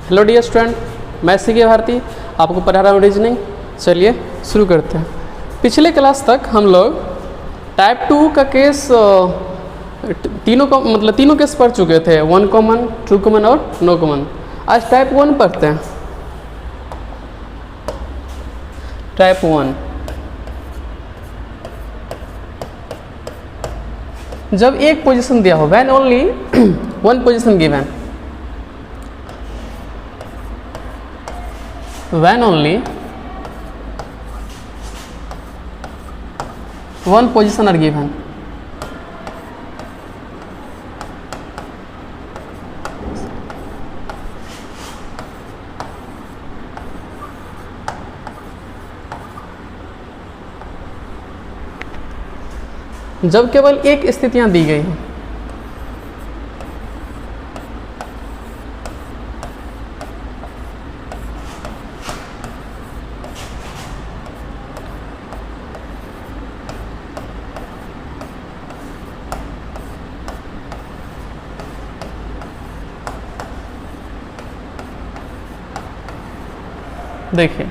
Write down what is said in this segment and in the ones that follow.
Hello dear student, मैं C K Bharti आपको पढ़ा रहा हूँ रीजनिंग। चलिए शुरू करते हैं। पिछले क्लास तक हम लोग टाइप 2 का केस तीनों केस पढ़ चुके थे, 1 कॉमन, 2 कॉमन और नो कॉमन। आज टाइप 1 पढ़ते हैं। टाइप 1, जब एक पोजीशन दिया हो, when only one position given, when only one position are given, जब केवल एक स्थितियां दी गई हैं। देखिए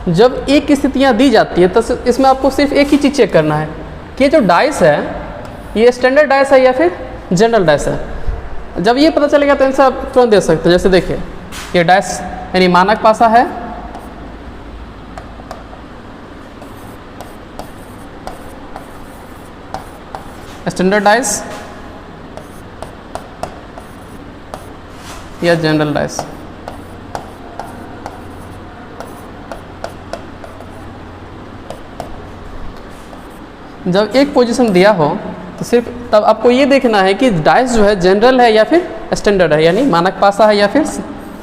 जब एक स्थितियां दी जाती है तो इसमें आपको सिर्फ एक ही चीज़ चेक करना है कि ये जो डाइस है ये स्टैंडर्ड डाइस है या फिर जनरल डाइस है। जब ये पता चलेगा तो इनसे आप तुरंत दे सकते हैं। जैसे देखिए ये डाइस यानी मानक पासा है, स्टैंडर्ड डाइस या जनरल डाइस। जब एक पोजीशन दिया हो तो सिर्फ तब आपको ये देखना है कि डाइस जो है जनरल है या फिर स्टैंडर्ड है, यानी मानक पासा है या फिर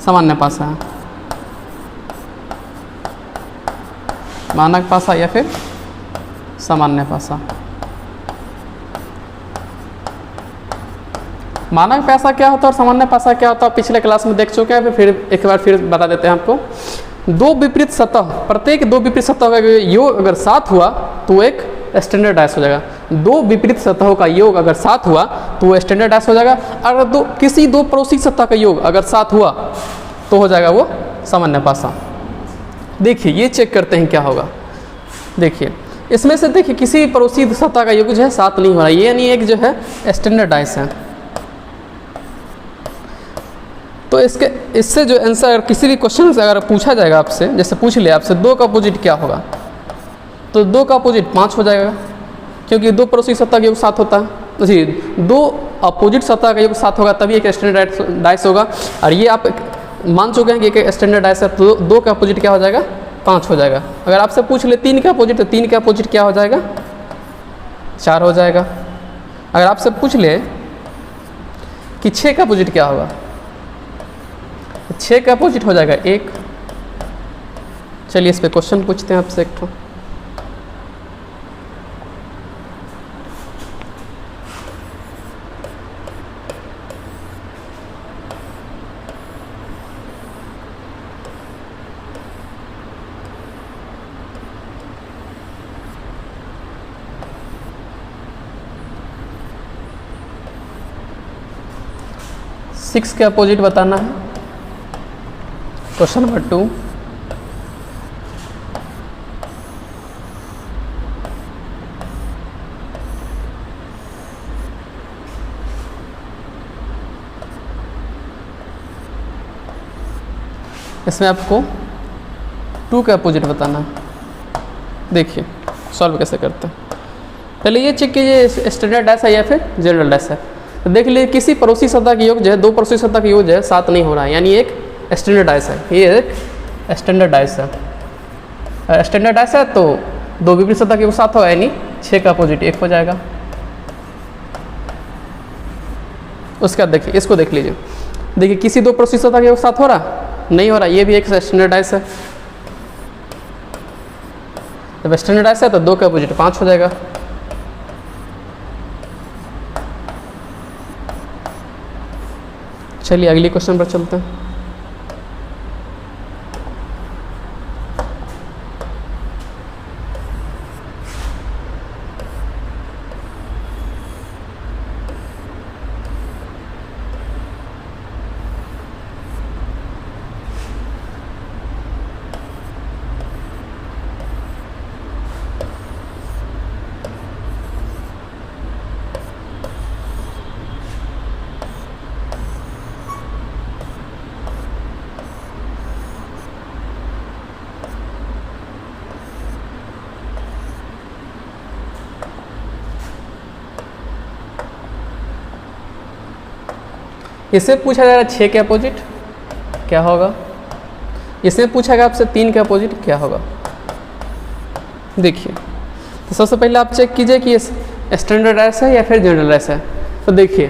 सामान्य पासा है। मानक पासा या फिर सामान्य पासा। मानक पासा क्या होता है और सामान्य पासा क्या होता है पिछले क्लास में देख चुके हैं, फिर एक बार फिर बता देते हैं आपको। दो विपरीत सतह, प्रत्येक दो विपरीत सतह का योग अगर साथ हुआ तो वो एक स्टैंडर्ड डाइस हो जाएगा। दो विपरीत सतहों का योग अगर साथ हुआ तो वो स्टैंडर्ड डाइस हो जाएगा। अगर किसी दो पड़ोसी सतह का योग अगर साथ हुआ तो हो जाएगा वो सामान्य पासा। देखिए ये चेक करते हैं क्या होगा। देखिए इसमें से देखिए किसी पड़ोसी सतह का योग जो है साथ नहीं हो रहा, ये यानी एक जो है स्टैंडर्ड डाइस है। तो इससे जो आंसर अगर किसी भी क्वेश्चन से अगर पूछा जाएगा आपसे, जैसे पूछ ले आपसे 2 का अपोजिट क्या होगा, तो 2 का अपोजिट 5 हो जाएगा, क्योंकि दो पड़ोसी सतह का योग साथ होता है। जी, दो अपोजिट सतह का योग साथ होगा तभी एक स्टैंडर्ड डाइस होगा। और ये आप मान चुके हैं कि एक स्टैंडर्ड डाइस है, तो 2 का अपोजिट क्या हो जाएगा, 5 हो जाएगा। अगर आपसे पूछ ले 3 का अपोजिट, तो 3 का अपोजिट क्या हो जाएगा, 4 हो जाएगा। अगर आपसे पूछ ले कि 6 का अपोजिट क्या होगा, 6 का अपोजिट हो जाएगा 1। चलिए इस पे क्वेश्चन पूछते हैं आपसे एक तो। सिक्स के अपोजिट बताना है। क्वेश्चन नंबर 2, इसमें आपको 2 के अपोजिट बताना है। देखिए सॉल्व कैसे करते हैं। पहले ये चेक कीजिए स्टैंडर्ड डाइस है या फिर जनरल डाइस है। तो देख लीजिए किसी पड़ोसी सतह का योग जो है, दो पड़ोसी सतह का योग जो है साथ नहीं हो रहा है, यानी एक स्टैंडर्ड डाइस है। ये एक स्टैंडर्ड डाइस है। स्टैंडर्ड डाइस है तो दो विपरीत सतह के योग साथ होगा, यानी 6 का अपोजिट 1 हो जाएगा। उसके बाद देखिए इसको देख लीजिए। देखिए किसी दो पड़ोसी सतह के योग साथ हो रहा, नहीं हो रहा, ये भी एक स्टैंडर्ड डाइस है। जब स्टैंडर्ड डाइस है तो 2 का अपोजिट 5 हो जाएगा। चलिए अगली क्वेश्चन पर चलते हैं। इससे पूछा जा रहा है 6 के अपोजिट क्या होगा, इसमें पूछा गया आपसे 3 के अपोजिट क्या होगा। देखिए तो सबसे पहले आप चेक कीजिए कि ये स्टैंडर्ड डाइस है या फिर जनरल डाइस है। तो देखिए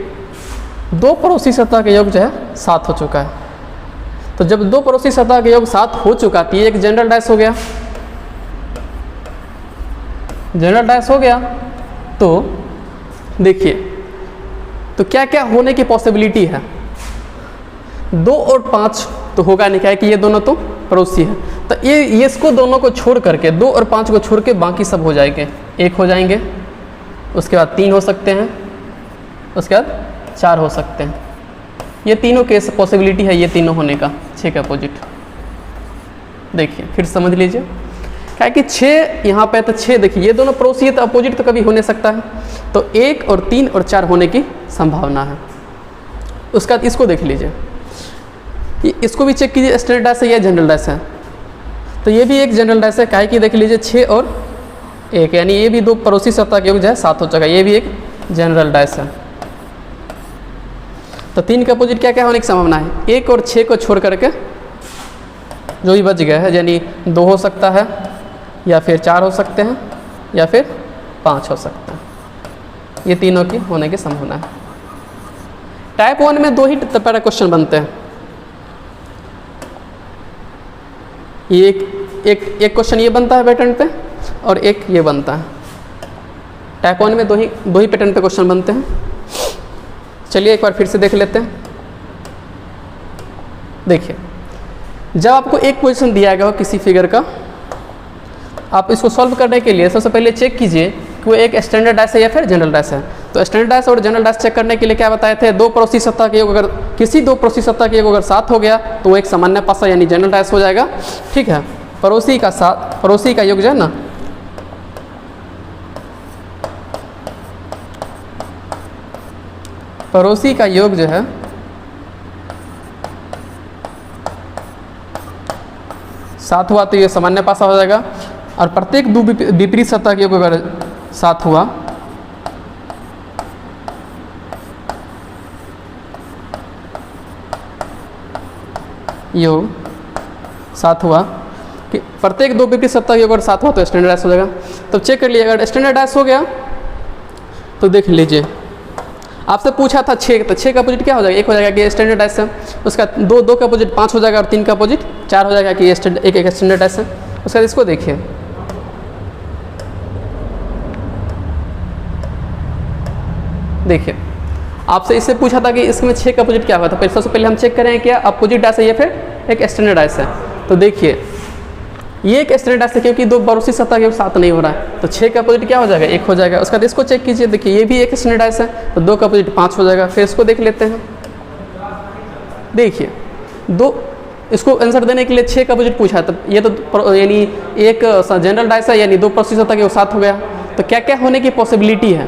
2 पड़ोसी सतह के योग जो है 7 हो चुका है। तो जब 2 पड़ोसी सतह के योग 7 हो चुका तो ये एक जनरल डाइस हो गया, जनरल डाइस हो गया। तो देखिए तो क्या क्या होने की पॉसिबिलिटी है, 2 और 5 तो होगा नहीं, क्या है कि ये दोनों तो पड़ोसी है। तो ये इसको दोनों को छोड़ करके 2 और 5 को छोड़ के बाकी सब हो जाएंगे, 1 हो जाएंगे, उसके बाद 3 हो सकते हैं, उसके बाद 4 हो सकते हैं। ये तीनों केस पॉसिबिलिटी है ये तीनों होने का 6 का अपोजिट। देखिए फिर समझ लीजिए क्या है कि 6 यहाँ पे तो 6 देखिए ये दोनों पड़ोसी है तो अपोजिट तो कभी हो नहीं सकता है। तो 1 और 3 और 4 होने की संभावना है। उसके बाद इसको देख लीजिए, इसको भी चेक कीजिए स्टैंडर्ड डाइस है या जनरल डाइस है। तो ये भी एक जनरल डाइस है, काहे की देख लीजिए 6 और 1 यानी ये भी 2 पड़ोसी सतह के योग जो है 7 हो जाएगा, ये भी एक जनरल डाइस है। तो 3 के अपोजिट क्या क्या होने की संभावना है, 1 और 6 को छोड़ करके जो भी बच गया है, यानी 2 हो सकता है या फिर 4 हो सकते हैं या फिर 5 हो सकते हैं। ये तीनों की होने की संभावना है। टाइप 1 में 2 ही पैरा क्वेश्चन बनते हैं। ये एक क्वेश्चन ये बनता है पैटर्न पे और एक ये बनता है। टाइप 1 में दो ही पैटर्न पे क्वेश्चन बनते हैं। चलिए एक बार फिर से देख लेते हैं। देखिए जब आपको एक पोजीशन दिया गया हो किसी फिगर का, आप इसको सॉल्व करने के लिए सबसे पहले चेक कीजिए कि वो एक स्टैंडर्ड डाइस है या फिर जनरल डाइस है। तो स्टैंडर्ड डाइस और जनरल डाइस चेक करने के लिए क्या बताए थे, 2 पड़ोसी सतह के योग अगर किसी 2 पड़ोसी सतह के योग अगर 7 हो गया तो वो एक सामान्य पासा यानी जनरल डाइस हो जाएगा। ठीक है, पड़ोसी का योग जो है ना, पड़ोसी का योग जो है सात हुआ तो ये सामान्य पासा हो जाएगा। और प्रत्येक 2 विपरीत सतह के योग अगर 7 हुआ योग 7 हुआ कि प्रत्येक 2 विपरीत सतह के योग अगर 7 हुआ तो स्टैंडर्ड डाइस हो जाएगा। तो चेक कर लिए, अगर स्टैंडर्ड डाइस हो गया तो देख लीजिए आपसे पूछा था 6, तो 6 का अपोजिट क्या हो जाएगा, 1 हो जाएगा कि स्टैंडर्ड डाइस है। उसका 2 का अपोजिट 5 हो जाएगा और 3 का अपोजिट 4 हो जाएगा कि एक स्टैंडर्ड डाइस है। उसके बाद इसको देखिए, देखिए आपसे इससे पूछा था कि इसमें 6 का अपोजिट क्या हुआ था। सबसे पहले हम चेक करें क्या अपोजिट डाइस है या फिर एक स्टैंडर्ड डाइस है। तो देखिए ये एक स्टैंडर्ड डाइस है क्योंकि 2 पड़ोसी सतह के 7 नहीं हो रहा है, तो 6 का अपोजिट क्या हो जाएगा, 1 हो जाएगा। उसका इसको चेक कीजिए, देखिए ये भी एक स्टैंडर्ड डाइस है तो 2 का अपोजिट 5 हो जाएगा। फिर इसको देख लेते हैं। देखिए इसको आंसर देने के लिए 6 का अपोजिट पूछा, तो ये तो यानी एक जनरल डाइस है यानी 2 पड़ोसी सतह के 7 हो गया। तो क्या क्या होने की पॉसिबिलिटी है,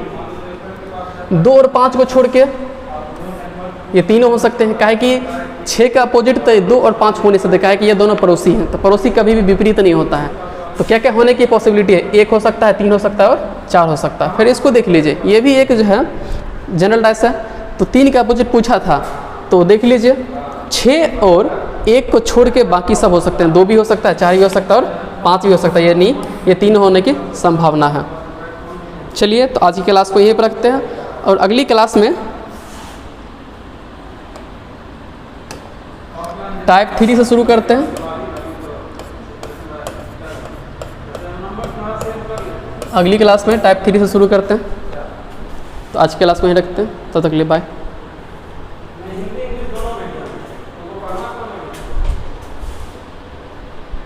2 और 5 को छोड़ के ये तीनों हो सकते हैं। काहे कि 6 का अपोजिट तो 2 और 5 होने से देखा है कि ये दोनों पड़ोसी हैं, तो पड़ोसी कभी भी विपरीत नहीं होता है। तो क्या क्या होने की पॉसिबिलिटी है, 1 हो सकता है, 3 हो सकता है और 4 हो सकता है। फिर इसको देख लीजिए, ये भी एक जो है जनरल डाइस है। तो 3 का अपोजिट पूछा था तो देख लीजिए 6 और 1 को छोड़ के बाकी सब हो सकते हैं, 2 भी हो सकता है, 4 भी हो सकता है और 5 भी हो सकता है, यानी ये तीनों होने की संभावना है। चलिए तो आज की क्लास को यहीं पर रखते हैं और अगली क्लास में टाइप 3 से शुरू करते हैं। अगली क्लास में टाइप 3 से शुरू करते हैं। तो आज की क्लास को यहीं रखते हैं, तब तक के लिए बाय।